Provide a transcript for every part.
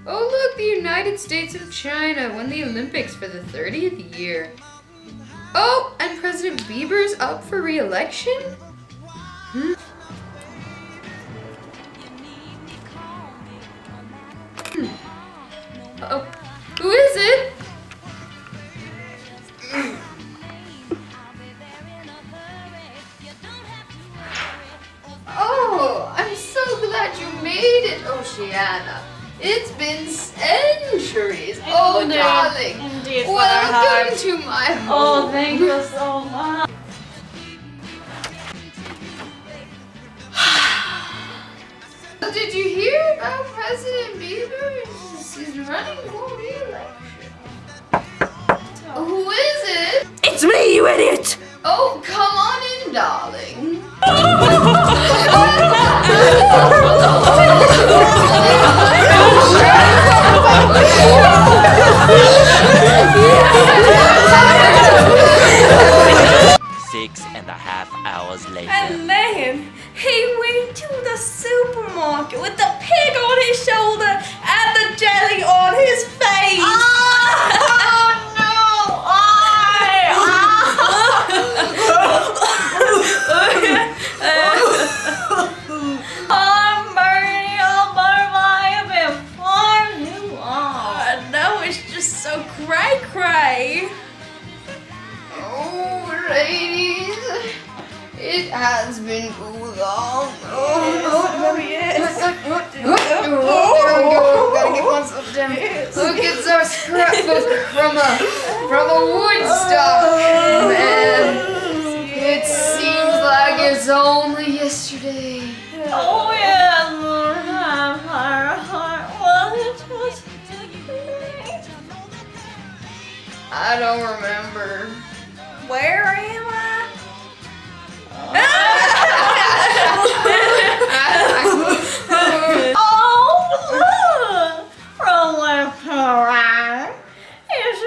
Oh look, the United States of China won the Olympics for the 30th year. Oh, and President Bieber's up for re-election? Uh-oh. Who is it? Oh, I'm so glad you made it, Oceana. It's been centuries. Oh, Indeed. darling. Indeed, Welcome to my home. Oh, thank you so much. Did you hear about President Bieber? He's running for re-election. Who is it? It's me, you idiot! Oh, come on in, darling. Six and a half hours later. And then he went to the supermarket with the pig on his shoulder and the jelly on his face. Oh no! I'm burning all my life and far too long. No, it's just so cray-cray. Oh, ladies, it has been too long. Yes. Gotta get myself down. Look, it's our scrapbook from a Woodstock, man. It seems like it's only yesterday. Oh yeah, Lord, my heart was I don't remember. Where am I? Oh, look! From left to right, it's a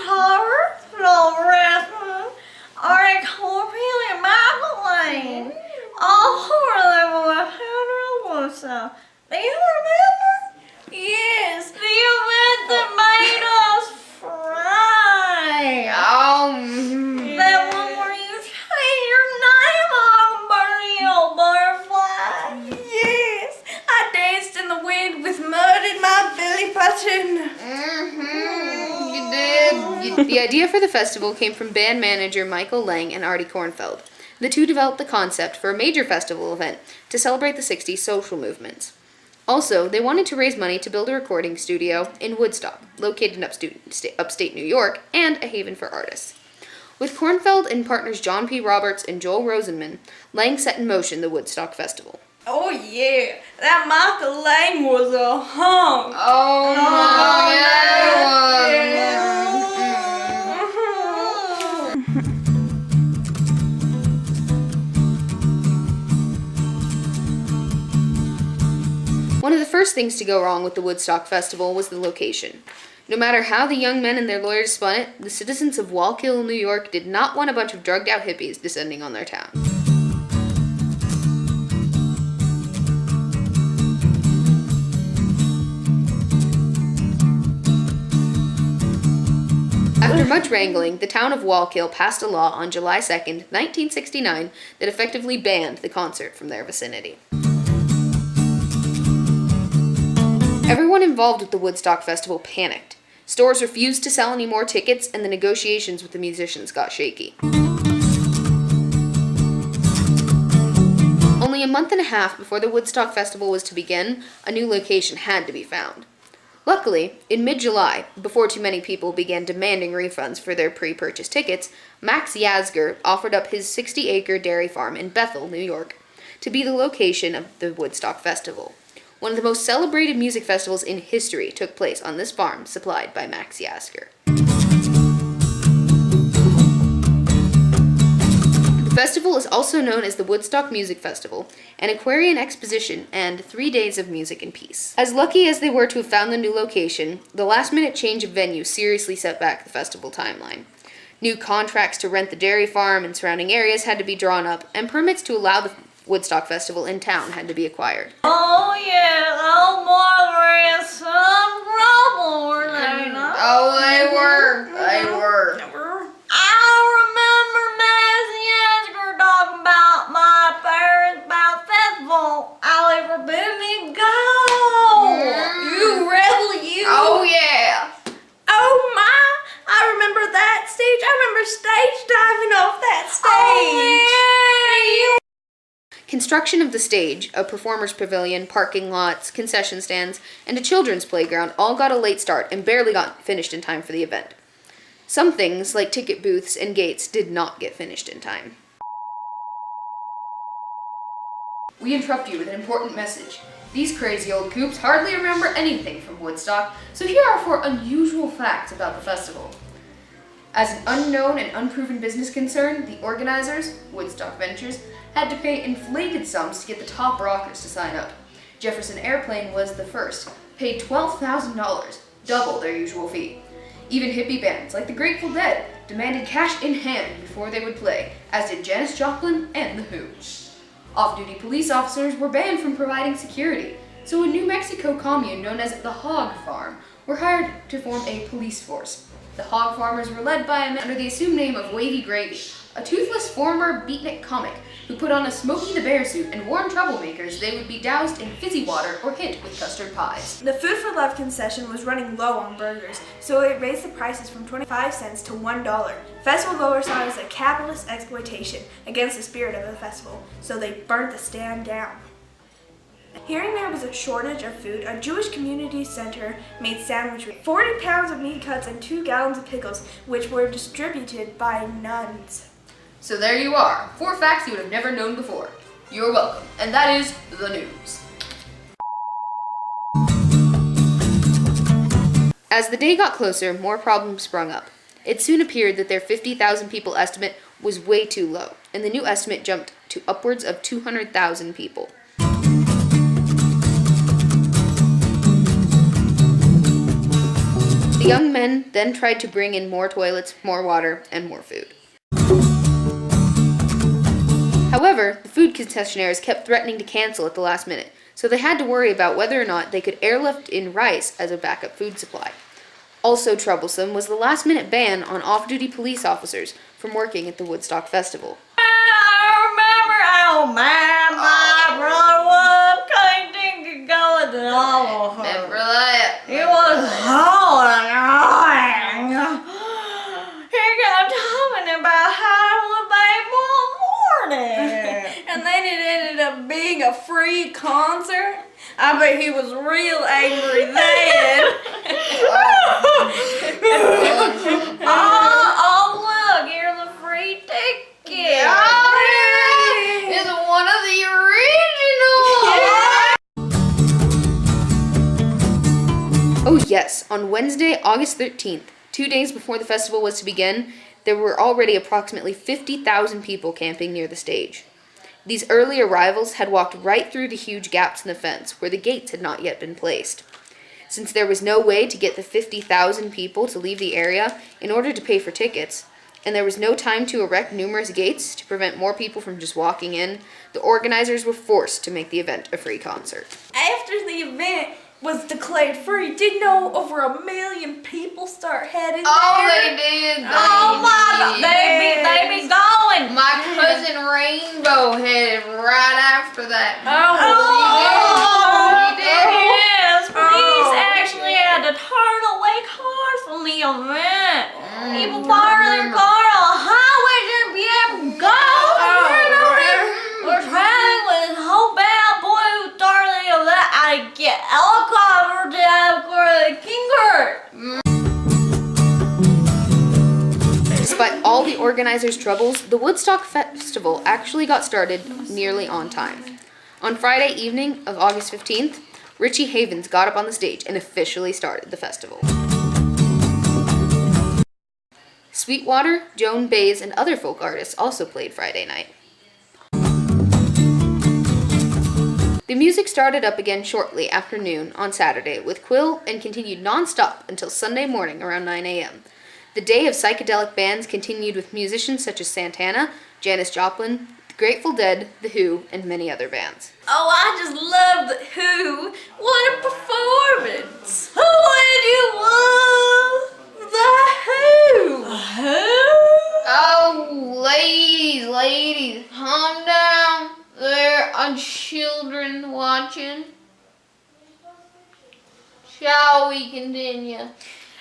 horror, fluorescent, article and Magdalene. Oh, they were Woodstock. Do you remember? Yes, the event that made us fry. That one where you change your name on Burning Butterfly. Yes, I danced in the wind with mud in my belly button. You did. The idea for the festival came from band manager Michael Lang and Artie Kornfeld. The two developed the concept for a major festival event to celebrate the 60s social movements. Also, they wanted to raise money to build a recording studio in Woodstock, located in upstate New York, and a haven for artists. With Kornfeld and partners John P. Roberts and Joel Rosenman, Lang set in motion the Woodstock Festival. Oh yeah, that Michael Lang was a hunk. Oh my One of the first things to go wrong with the Woodstock Festival was the location. No matter how the young men and their lawyers spun it, the citizens of Wallkill, New York did not want a bunch of drugged-out hippies descending on their town. After much wrangling, the town of Wallkill passed a law on July 2nd, 1969 that effectively banned the concert from their vicinity. Everyone involved with the Woodstock Festival panicked. Stores refused to sell any more tickets, and the negotiations with the musicians got shaky. Only a month and a half before the Woodstock Festival was to begin, a new location had to be found. Luckily, in mid-July, before too many people began demanding refunds for their pre-purchased tickets, Max Yasgur offered up his 60-acre dairy farm in Bethel, New York, to be the location of the Woodstock Festival. One of the most celebrated music festivals in history took place on this farm supplied by Max Yasgur. The festival is also known as the Woodstock Music Festival, an Aquarian exposition, and 3 days of music and peace. As lucky as they were to have found the new location, the last-minute change of venue seriously set back the festival timeline. New contracts to rent the dairy farm and surrounding areas had to be drawn up, and permits to allow the Woodstock Festival in town had to be acquired. Oh yeah, oh boy, we're in some trouble, were they not? Oh, they were. I remember Nancy Esker talking about my parents about festival. How they forbid me to go. You rebel, you. Oh, yeah. Oh my! I remember that stage. I remember stage diving off that stage. Oh, yeah. Construction of the stage, a performers' pavilion, parking lots, concession stands, and a children's playground all got a late start and barely got finished in time for the event. Some things, like ticket booths and gates, did not get finished in time. We interrupt you with an important message. These crazy old coops hardly remember anything from Woodstock, so here are 4 unusual facts about the festival. As an unknown and unproven business concern, the organizers, Woodstock Ventures, had to pay inflated sums to get the top rockers to sign up. Jefferson Airplane was the first, paid $12,000, double their usual fee. Even hippie bands like the Grateful Dead demanded cash in hand before they would play, as did Janis Joplin and The Who. Off-duty police officers were banned from providing security, so a New Mexico commune known as the Hog Farm were hired to form a police force. The Hog Farmers were led by a man under the assumed name of Wavy Gravy, a toothless former beatnik comic who put on a Smokey the Bear suit and warned troublemakers they would be doused in fizzy water or hit with custard pies. The Food for Love concession was running low on burgers, so it raised the prices from 25 cents to $1. Festival goers saw it as a capitalist exploitation against the spirit of the festival, so they burnt the stand down. Hearing there was a shortage of food, a Jewish community center made sandwiches, 40 pounds of meat cuts and 2 gallons of pickles, which were distributed by nuns. So there you are, 4 facts you would have never known before. You're welcome, and that is the news. As the day got closer, more problems sprung up. It soon appeared that their 50,000 people estimate was way too low, and the new estimate jumped to upwards of 200,000 people. The young men then tried to bring in more toilets, more water, and more food. However, the food concessionaires kept threatening to cancel at the last minute, so they had to worry about whether or not they could airlift in rice as a backup food supply. Also troublesome was the last-minute ban on off-duty police officers from working at the Woodstock Festival. I remember, my brother was couldn't go with it all. Remember that? It was hard. He kept talking about how it would be more morning. And then it ended up being a free concert. I bet he was real angry then. oh, look, here's a free ticket. Oh, yeah. It's one of the originals. Oh yes, on Wednesday, August 13th, 2 days before the festival was to begin, there were already approximately 50,000 people camping near the stage. These early arrivals had walked right through the huge gaps in the fence where the gates had not yet been placed. Since there was no way to get the 50,000 people to leave the area in order to pay for tickets, and there was no time to erect numerous gates to prevent more people from just walking in, the organizers were forced to make the event a free concert. After the event was declared free, didn't know over 1 million people start heading there? They did. Oh my God, they be going. My cousin Rainbow headed right after that. Oh, she did. Yes, police actually had to turn away cars from the event. People parked their car on the highway shouldn't be able to go. We're traveling with this whole bad boy who started the event. I get helicopter down for the Kingsford. Despite all the organizers' troubles, the Woodstock Festival actually got started nearly on time. On Friday evening of August 15th, Richie Havens got up on the stage and officially started the festival. Sweetwater, Joan Baez, and other folk artists also played Friday night. The music started up again shortly after noon on Saturday with Quill and continued non-stop until Sunday morning around 9 a.m. The day of psychedelic bands continued with musicians such as Santana, Janis Joplin, The Grateful Dead, The Who, and many other bands. Oh, I just love The Who. What a performance. Who would you love? The Who. Who? Oh, ladies, calm down. There are children watching. Shall we continue?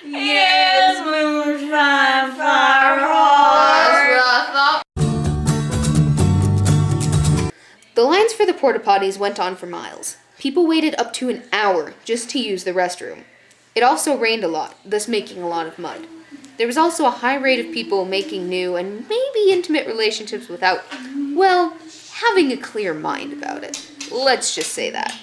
Yes, moonshine, fire That's heart. what I thought. The lines for the porta potties went on for miles. People waited up to an hour just to use the restroom. It also rained a lot, thus making a lot of mud. There was also a high rate of people making new and maybe intimate relationships without, well, having a clear mind about it. Let's just say that.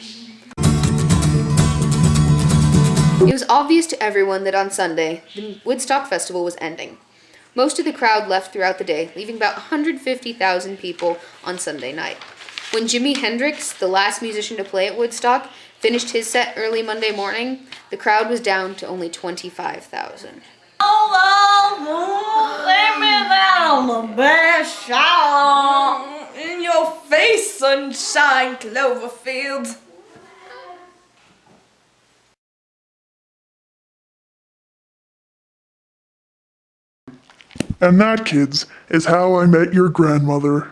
It was obvious to everyone that on Sunday, the Woodstock Festival was ending. Most of the crowd left throughout the day, leaving about 150,000 people on Sunday night. When Jimi Hendrix, the last musician to play at Woodstock, finished his set early Monday morning, the crowd was down to only 25,000. Oh, let me down on the best shot. In your face, sunshine, Cloverfield. And that, kids, is how I met your grandmother.